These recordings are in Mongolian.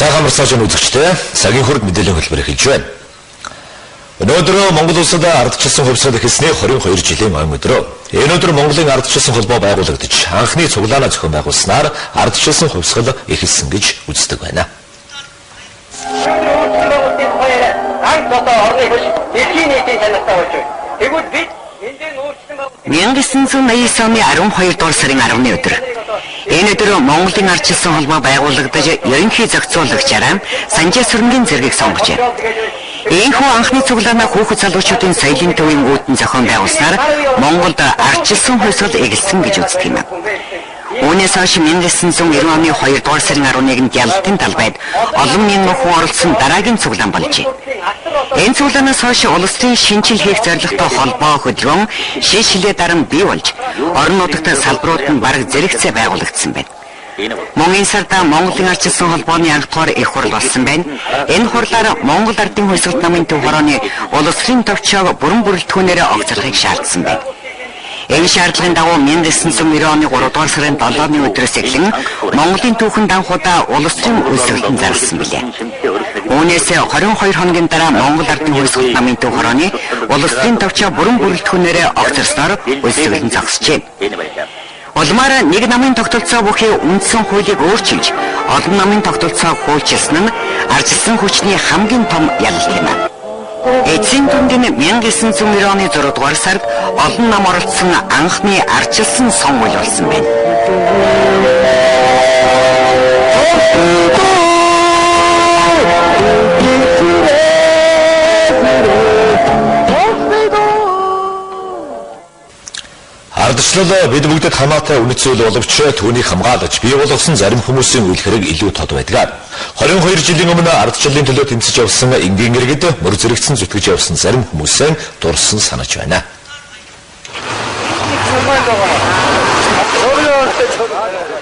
Сайхан марсаажны үзэгчтэй цагийн хурд мэдээллийн хөтөлбөр эхэлж байна. Өнөөдөр Монгол улсад ардчилсан хувьсгал эхэлсний 22 жилийн ойн өдрөө. Өнөөдөр Монголын ардчилсан холбоо байгуулагдаж анхны цуглаанаа зохион байгуулснаар ардчилсан хувьсгал эхэлсэн гэж үздэг байна. 1989 оны 12 дугаар сарын 10-ны өдөр. Энэ өдөр Монголын ардчилсан холбоо байгуулагдаж ерөнхий зохицуулагчаараа Санжаа Сүрэнгийн зэргийг сонгожээ. Энэхүү анхны цуглаанаа хүүхэд залуучуудын соёлын төвийн үүдэн зохион байгуулснаар Монголд ардчилсан хувьсгал эхэлсэн гэж үздэг юм. Үүнээс хойш 1990 оны 2 дугаар сарын 11-нд Ялтын талбайд олон мянган хүн оролцсон дараагийн цуглаан болжээ. Энэ цуглаанаас хойш улс төрийн шинжил хийх зорилготой холбоо хөдөлгөөн шийшлээ даран бий болж орон нутагт салбарууд нь бараг зэрэгцээ байгуулагдсан байна. Мөн энэ сарда Монголын ардчилсан холбооны анх дугаар их хурал болсон байна. Энэ хурлаар Монгол ардын хувьсгалт намын төв хорооны улс төрийн товчоог бүрэн бүрэлдэхүүнээр огцлохыг шаардсан байна. Энэ шаардлагын дагуу 1990 оны 3 дугаар сарын 7-ны өдрөөс эхлэн Монголын түүхэн данхуудаа улс төрийн үйлсгэлтэн зарласан билээ. Үүнээс 22 хоногийн дараа Монгол ардын хувьсгалт намын төв хорооны улс төрийн товчоо бүрэн бүрэлдэхүүнээр огцорсноор үйлсгэлтэн зогсжээ. Улмаар нэг намын тогтолцоо бүхий үндсэн хуулийг өөрчилж, олон намын тогтолцоог хуульчилсан нь ардчилсан хүчний хамгийн том ялалт юм. Эцсийн дүндийн 1990 оны 6 дугаар сард олон нам оролцсон анхны ардчилсан сон үйл болсон байна. Ардчлал бид бүгдэд хамаатай үнэт зүйл боловч түүнийг хамгаалж бий болгосон зарим хүмүүсийн үйл хэрэг илүү тод байдаг. 22 жилийн өмнө ардчлалын төлөө тэмцэж явсан энгийн иргэд мөр зэрэгцэн зүтгэж явсан зарим хүмүүсээ дурсан санаж байна.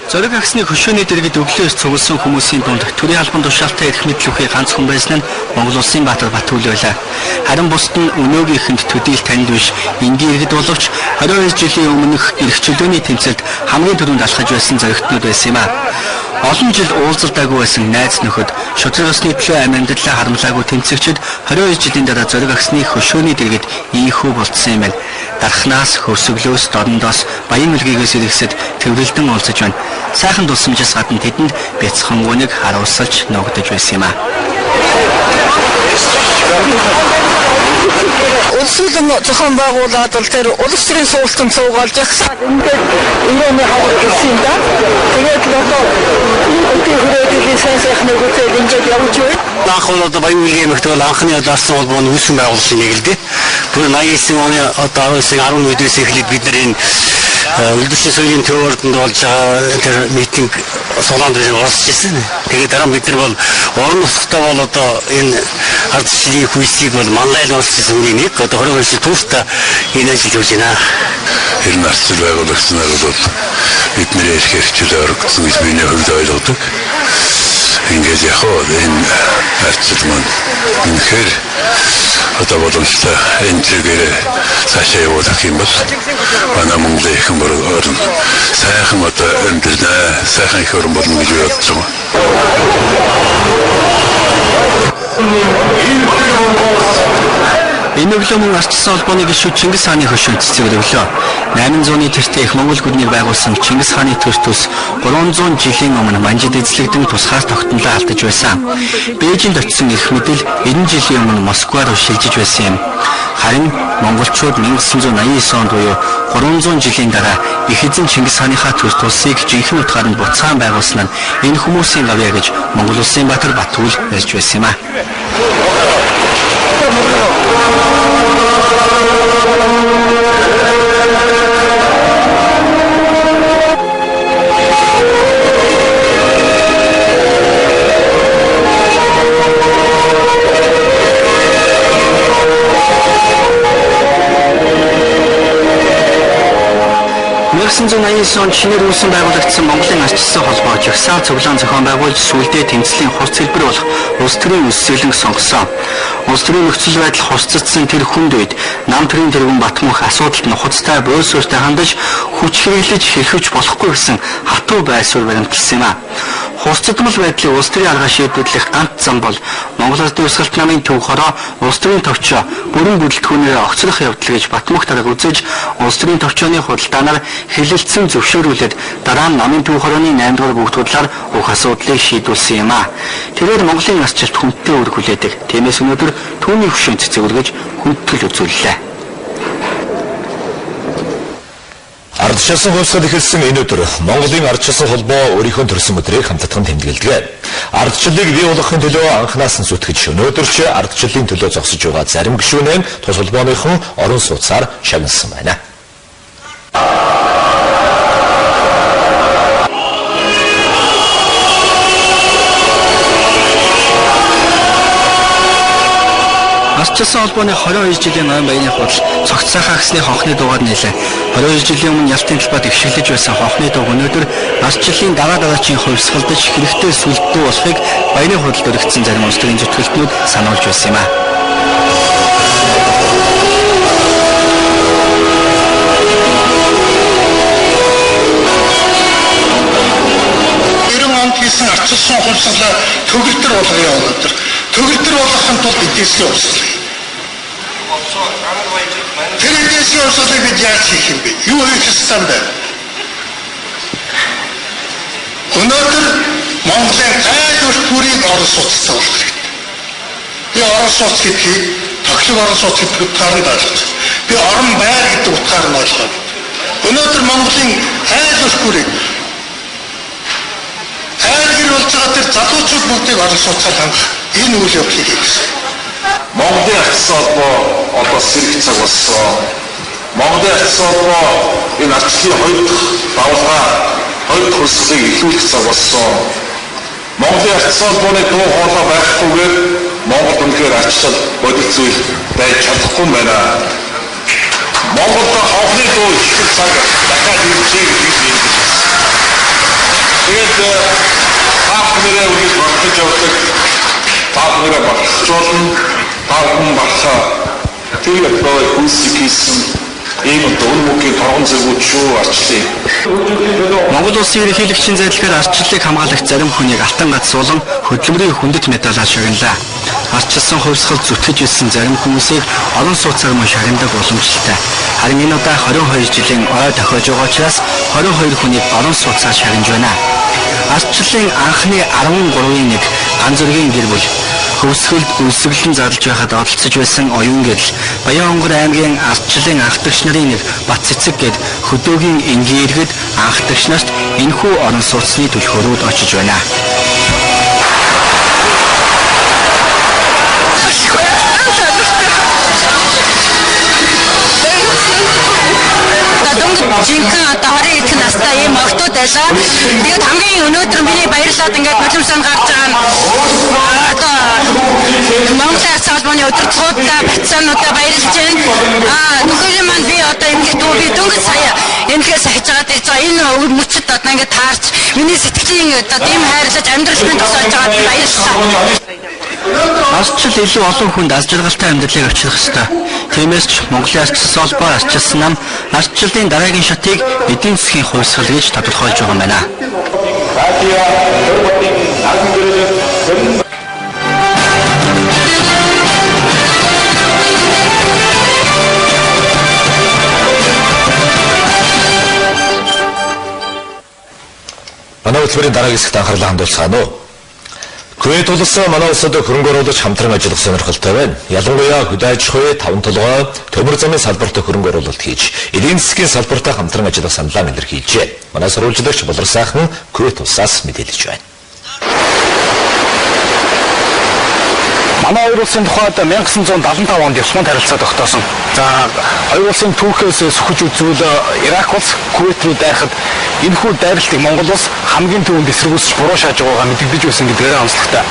Зориг агсны хөшөөний дэргэд өглөөс цугласан хүмүүсийн дунд төрийн албан тушаалтай эрх мэдэл өгөхийг ганц хүн байсан нь Монгол Улсын Баатар Батүл байлаа. Харин бусд нь өнөөгийнхэнд төдийл танд биш энгийн иргэд боловч 22 жилийн өмнөх эрх чөлөөний тэмцэлд хамгийн түрүүнд алхаж байсан зоригтнууд байсан юм а. Олон жил уулзалтаагүй байсан найз нөхөд шудраг ёсны төлөө амьдралаа харамлаагүй тэмцэгчид 22 жилийн дараа зориг агсны хөшөөний дэргэд ийхүү болцсон юм байна. Дархнаас, хөвсөглөөс, дорндоос, баян үлгийгээс иргэсэд төвлөлдөн уулзаж байна. Сайхан тулсамжаас гадна тэдэнд бяцхан гүнэг харуулсалж ногдож байсан юм а. Улсын зохион байгуулалт бол тэр улс төрийн суултанд суугаалж яхсан. Ингээд энэ хавар гэсэн да. Тэгээд одоо энэ хүрээний сайхан үгтэй ингээд явж байна. Анхны баян үлгийн мөхтөл анхны одарсан холбооны үүсгэн байгуулсан нэг л дээ. Бүр 89 оны одоо 11 өдрөөс эхлээд бид нар энэ үлдсэн соёлын төвөөрөнд болж тэр митинг солонд оролцож ирсэн. Тэгээд дараа бид нар бол орон нутгатаа бол одоо энэ ардчлалын хүйсийг бол манлайл оролцсон үнийг нэг одоо 22 жил тууштай энэ ажил хийж байна. Энэ ардчлал байгуулагдсанаар бол бидний эрх хэрэгчлээ өргөсөн гэж миний хувьд ойлгодог. Ингээд яг энэ ардчлал маань үнэхээр одоо боломжтой энэ зэрэгээрээ цаашаа явуулах юм бол манай Монголын их орн сайхан одоо амьдралаа сайхан их орн болно гэж бодож байна. Энэ өглөө мөн ардчилсан холбооны гишүүд Чингис хааны хөшөөнд цэцэг өглөө. 800 оны тэртээ их Монгол гүрнийг байгуулсан Чингис хааны төс 300 жилийн өмнө манжид эзлэгдэн тусгаас тогтнолоо алдаж байсан. Бээжинд очисон эрх мэдэл 90 жилийн өмнө Москваар шилжиж байсан юм. Харин монголчууд 1989 онд буюу 300 жилийн дараа их эзэн Чингис хааныхаа төс тусыг жинхэнэ утгаар нь буцаан байгуулсан нь энэ хүмүүсийн лавья гэж Монгол Улсын Баатар Батүл ярьж байсан юм а. он шинээр үүсэн байгуулагдсан Монголын ардчилсан холбоо жагсаал цуглаан зохион байгуулж сүүлдээ тэмцлийн хурц хэлбэр болох улс төрийн үсэглэн сонгосон. Улс төрийн нөхцөл байдал хурццсан тэр хүнд үед нам төрийн тэргүүн Батмунх асуудалд нухацтай бөөсөөртэй хандаж хүч хэрэглэж хэрхэж болохгүй гэсэн хатуу байсуур баримталсан юм а. Хусцдмал байдлыг улс төрийн аргаар шийдвэрлэх ганц зам бол Монгол Улсын Төвсгөлт намын төв хороо улс төрийн товчоо бүрэн бүрэлдэхүүнээр огцрох явдал гэж Батмөх дараг үзэж улс төрийн товчооны худалдаанаар хэлэлцсэн зөвшөөрүүлээд дараа нь намын төв хорооны 8 дугаар бүгд худлаар уг асуудлыг шийдүүлсэн юм а. Тэрээр Монголын арчилт хүндтэй үүрэг хүлээдэг. Тиймээс өнөөдөр түүний хөшөөнд цэцгэргэж хүндтгэл үзүүллээ. Ардчилсан хувьсгал эхэлсэн энэ өдөр Монголын ардчилсан холбоо өөрийнхөө төрсөн өдрийг хамтдаган тэмдэглэдэг. Ардчлалыг бий болгохын төлөө анханаас нь зүтгэж өнөөдөр ч ардчлалын төлөө зогсож байгаа зарим гишүүнээ тус холбооныхон орон сууцаар шагнасан байна. Ардчилсан холбооны 22 жилийн ноён баяны худал цогц сайхан агсны хонхны дуугаар нийлээ. 22 жилийн өмнө Ялтын талбайд өвшөглөж байсан хонхны дуу өнөөдөр ардчлалын дагаачийн хувьсгалдаж хэрэгтэй сүлддүү болохыг баяны худалд өргөцсөн зарим улс төрийн зүтгэлтнүүд сануулж байсан юм а. Хийсэн ардчилсан хувьсгалаа төгөлдөр болгоё өнөөдөр. Төгөлдөр болгохын тулд эдээсийн хувьсгал. Тэр эдээсийн хувьсгалыг бид яаж хийх юм бэ? Юу хийх ёстой бэ? Өнөөдөр Монголын гайдварт бүрийг орон сууцтай болох хэрэгтэй. Би орон сууц гэдгийг тоглог орон сууц гэдэг утгаар нь ойлгож. Би орон байр гэдэг утгаар нь ойлгоод. Өнөөдөр Монголын гайдварт бүрийг болж байгаа тэр залуучууд бүгдийг орон сууцаар хангах энэ үйл явдлыг хийсэн. Монголын ардчилсан холбоо одоо сэрэх цаг болсон. Монголын ардчилсан холбоо энэ ардчлалын хоёр дахь давалгаа, хоёр дахь хөлсөлийг эхлүүлэх цаг болсон. Монголын ардчилсан холбооны дуу хоолой байхгүйгээр Монгол үнэхээр ардчлал бодит зүйл байж чадахгүй юм байна. Монголд хонхны дуу ихтгэл цаг дахиад иржээ гэж хэлсэн. Тэгээд таахнараа үгийг багтаж явдаг, таахнараа багтжуулна, таахн багтаа тэр одоо хүсэж хийсэн ийм дөрвөгийн торгон зэргүүд шүү арчлаа. Монгол улсын ерөнхийлөгчийн зайлшгүй арчлалыг хамгаалагч зарим хүнийг алтан гацсуулан хөдөлмөрийн хүндэт медалаар шагналаа. Арчилсан хувьсгал зүтгэж ирсэн зарим хүмүүсийг орон сууцаар мөн шагнадаг боломжтой. Харин энэ удаа 22 жилийн ой тохиож байгаа учраас 22 хүнийг орон сууцаар шагнаж байна. Ардчлалын анхны 13-ийн 1 ганц зөргийн гэр бүл хөвсгөлд үлсгэлэн зарлж байхад оролцож байсан оюун гэрэл Баян-Онгор аймгийн ардчлалын анх дагч нарын нэг Бат Цэцэг гээд хөдөөгийн энгийн иргэд анх дагч нарт энэхүү орон сууцны түлхүүрүүд очиж байна. Жинхэнэ одоо 20 их настай ийм охтууд байлаа. Тэгээд хамгийн өнөөдөр миний баярлаад ингээд нулимсан гарч байгаа одоо Монголын арчилсан холбооны удирдлагуудаа, батцаануудаа баярлж байна. Нөхөрийн маань би одоо ингээд би дөнгөж сая энэхээс хаж байгаа гэж энэ мөчөд одоо ингээд таарч миний сэтгэлийн одоо ийм хайрлаж амьдрал минь тусалж байгаад баярлалаа. Ардчил илүү олон хүнд аз жаргалтай амьдралыг авчрах ёстой. Тиймээс ч Монголын ардчилсан холбоо ардчилсан нам ардчлалын дараагийн шатыг эдийн засгийн хувьсгал гэж тодорхойлж байгаа юм байна. Манай хөтөлбөрийн дараагийн хэсэгт анхаарлаа хандуулцгаана уу? Кувейт улс манай улсад хөрөнгө оруулаж хамтран ажиллах сонирхолтой байна. Ялангуяа хөдөө аж ахуй, таван толгой, төмөр замын салбарт хөрөнгө оруулалт хийж, эдийн засгийн салбартаа хамтран ажиллах саналаа илэрхийлжээ. Манай сурвалжлагч Болор сайхан Кувейт улсаас мэдээлж байна. Манай хоёр улсын тухайд 1975 онд ёсмон харилцаа тогтоосон. За хоёр улсын түүхээс сөхөж үзвэл Ирак улс Кувейт руу дайрахад энэхүү дайралтыг Монгол улс хамгийн түрүүнд эсэргүүцэж буруу шааж байгаагаа мэдэгдэж байсан гэдгээр онцлогтой.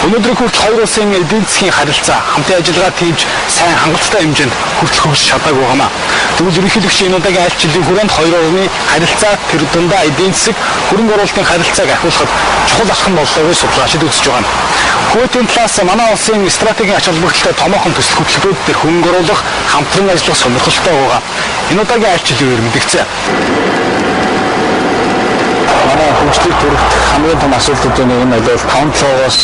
Өнөөдрийн хүртэл хоёр улсын эдийн засгийн харилцаа хамтын ажиллагаа хийж сайн хангалттай хэмжээнд хүртэл хөгжиж чадаагүй байгаамаа. Тэгвэл ерөнхийлөгч энэ удаагийн айлчлалын хүрээнд хоёр орны харилцаа тэр дундаа эдийн засаг хөрөнгө оруулалтын харилцааг ахиулахад чухал алхам боллоо гэж судалгаачид үзэж байгаа юм. Кувейтийн талаас манай улсын стратегийн ач холбогдолтой томоохон төсөл хөтөлбөрүүд дээр хөрөнгө оруулах, хамтран ажиллах сонирхолтой байгаа. Энэ удаагийн айлчлалын үеэр мэдгдсэн. Манай хөгжлийг төрөлдөх хамгийн том асуудлуудын нэг нь бол 5-7-оос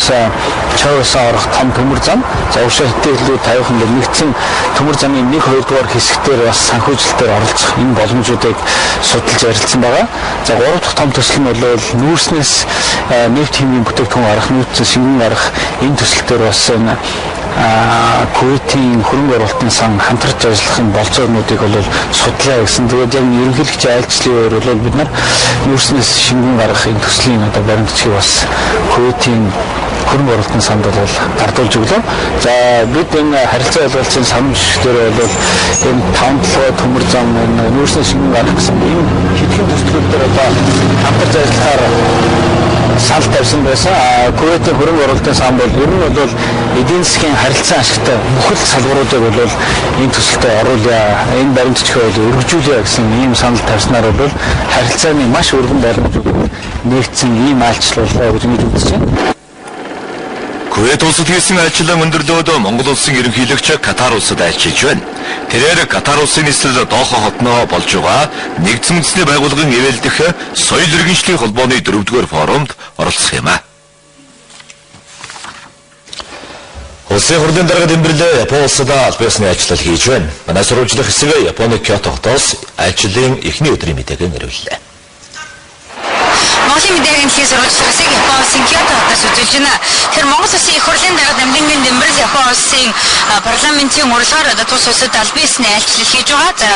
чойгосоо орох том төмөр зам. За уушаа хэтээлүүд 50 нэгдсэн төмөр замын 1-2 дугаар хэсгээр бас санхүүжилтээр оролцох энэ боломжуудыг судалж ярилцсан байгаа. За 3 дахь том төсөл нь бол нүүрснээс нефт хэмжээний бүтээгдэхүүн гарах, нүүрсэн шингэн гарах энэ төсөлтөөр бас энэ Кувейтийн хөрөнгө оруулалтын сан хамтарч ажиллахын болцоонуудыг бол судлаа гэсэн. Тэгээд яг ерөнхийлөгчийн айлчлалын өөр бол бид нар нүүрснээс шингэн гарах энэ төслийн баримтчгийг бас Кувейтийн хөрөнгө оруулалтын санд бол гардуулж өглөө. За бид энэ харилцаа ялгалцын санамж дээр бол энэ 5-7 төмөр зам нүүрснээс шингэн гарах гэсэн энэ хэдхэн төслүүд дээр одоо хамтарч ажиллахаар санал тавьсан байсан. Кувейтийн хөрөнгө оруулалтын сан бол ер нь бол эдийн засгийн харилцан ашигтай бүхэл салбаруудыг бол энэ төсөлтөд оруулъя, энэ баримтчгаа бол өргөжүүлъя гэсэн ийм санал тавьснаар бол харилцааны маш өргөн баримтууд нэгдсэн ийм айлчлал боллоо гэж үзэж байна. Кувейт улсад хийсэн айлчлалын өндөрлөөд Монгол улсын ерөнхийлөгч Катар улсад айлчилж байна. Тэрээр Катар улсын нийслэл Доха хотноо болж байгаа нэгдсэн үндэсний байгууллагын эвэлдэх соёл иргэншлийн холбооны 4-р форумд оролцох юм а. Улсын хурлын дарга Дэмбэрлээ Япон улсад аль биесны айлчлал хийж байна. Манай сурвалжлах хэсэг Японы Киото хотоос айлчлалын эхний өдрийн мэдээг нэрлэлээ. Монголын мэдээгийн дэлхийн сурвалжлах хэсэг Япон улсын Киото хотоос үзүүлж байна. Тэр Монгол улсын их хурлын дарга Дамжингийн Дэмбэрэл Япон улсын парламентын урилгаар одоо тус улсад аль биесны айлчлал хийж байгаа. За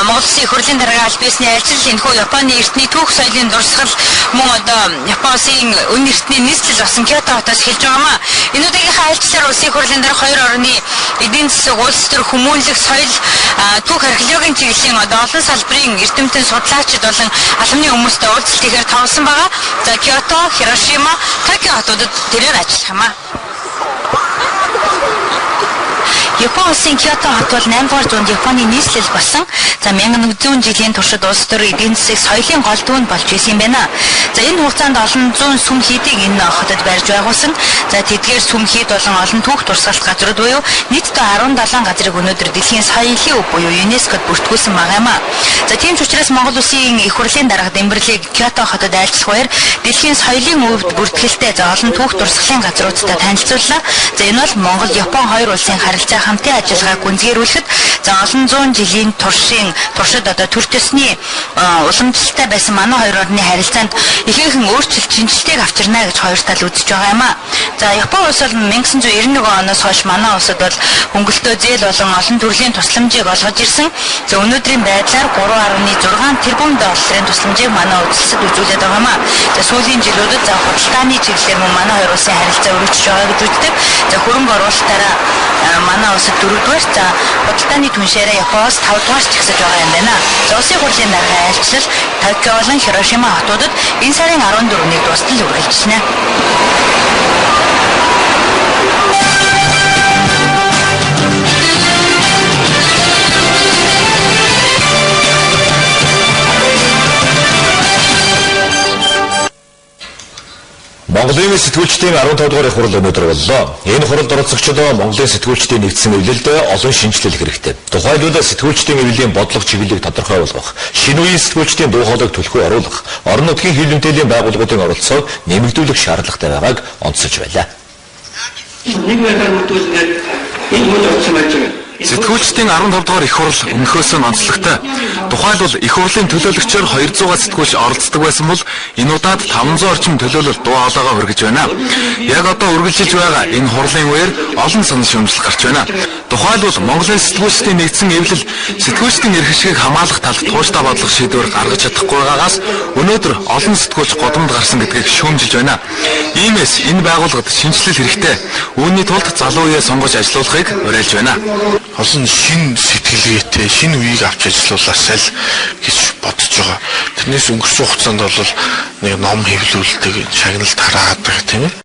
Монгол улсын их хурлын дарга аль биесны айлчлал энэхүү Японы эртний түүх соёлын дурсгал мөн одоо Япон улсын үнэ эртний нийслэл болсон Киото хотоос хэлж байгаамаа. Энэ удаагийнхаа айлчлалаар улсын их хурлын дарга хоёр орны эдийн засаг, улс төр хүмүүнлэг, соёл, түүх археологийн чиглэлийн одоо олон салбарын эрдэмтэн судлаачид болон албаны хүмүүстэй уулзалт хийхээр товлсон байгаа. За Киото, Хирошима, Токио хотуудад тэрээр ажиллах юм а. Япон улсын Киото хот бол 8-р зуунд Японы нийслэл болсон. За 1400 жилийн туршид улс төр эдийн засаг соёлын гол дүн болж исэн юм байна. За энэ хугацаанд олон зуун сүм хийдийг энэ хотод барьж байгуулсан. За тэдгээр сүм хийд болон олон түүх дурсгалт газрууд буюу нийтдээ 17 газрыг өнөөдөр дэлхийн соёлын өв буюу ЮНЕСКОд бүртгүүлсэн байгаа юм а. За тийм ч учраас Монгол улсын их хурлын дарга Дэмбэрлийг Киото хотод айлчлах баяр дэлхийн соёлын өвд бүртгэлтэй за олон түүх дурсгалын газруудтай танилцууллаа. За энэ бол Монгол-Япон хоёр улсын харилцаа хамтын ажиллагааг гүнзгийрүүлэхэд за олон зуун жилийн туршид одоо төр төсний уламжлалтай байсан манай хоёр орны харилцаанд ихээхэн өөрчлөлт шинжилгээг авчирна гэж хоёр тал үзэж байгаа юм а. За Япон улс бол 1991 оноос хойш манай улсад бол хөнгөлтөө зээл болон олон төрлийн тусламжийг олгож ирсэн. За өнөөдрийн байдлаар 3.6 тэрбум долларын тусламжийг манай улсад үзүүлээд байгаа юм а. За сүүлийн жилүүдэд за худалдааны чиглэлээр манай хоёр улсын харилцаа өргөжж байгаа гэж үздэг. За хөрөнгө оруулалтаараа манай улсад 4-р, за худалдааны түншээрээ Японоос 5-р чигсэж байгаа юм байна. За улсын хурлын дарга айлчлал Токио болон Хирошима хотуудад энэ сарын 14-ний дуустал үргэлжилнэ. Монголын сэтгүүлчдийн 15 дугаар их хурал өнөөдөр боллоо. Энэ хуралд оролцогчдод Монголын сэтгүүлчдийн нэгдсэн эвлэлд олон шинжилэл хэрэгтэй. Тухайлбал сэтгүүлчдийн эвлэлийн бодлого чиглэлийг тодорхой болгох, шинэ үеийн сэтгүүлчдийн дуу хоолойг төлхөө оруулах, орон нутгийн хил мэдээллийн байгууллагуудын оролцоог нэмэгдүүлэх шаардлагатай байгааг онцолж байлаа. Нэг байдлаар бүрдүүлээд энэ үйл явдлын ажил Сэтгүүлчдийн 15 дугаар их хурал өнөхөөс нь онцлогтой. Тухайлбал их хурлын төлөөлөгчөөр 200 сэтгүүлч оролцдог байсан бол энэ удаад 500 орчим төлөөлөл дуу хоолойгоо хүргэж байна. Яг одоо үргэлжилж байгаа энэ хурлын үеэр олон санал шүүмжлэл гарч байна. Тухайлбал Монголын сэтгүүлчдийн нэгдсэн эвлэл сэтгүүлчдийн эрх ашигыг хамгаалах талд тууштай бодлого шийдвэр гаргаж чадахгүй байгаагаас өнөөдөр олон сэтгүүлч годомд гарсан гэдгийг шүүмжилж байна. Иймээс энэ байгууллагад шинжилэл хэрэгтэй. Үүний тулд залуу үеэ сонгож ажилуулахыг уриалж байна. Олон шин сэтгэлгээтэй шинэ үеийг авч ажиллаулаасай л гэж бодож байгаа. Тэрнээс өнгөрсөн хугацаанд бол нэг ном хэвлүүлдэг, шагналт хараадаг тийм ээ.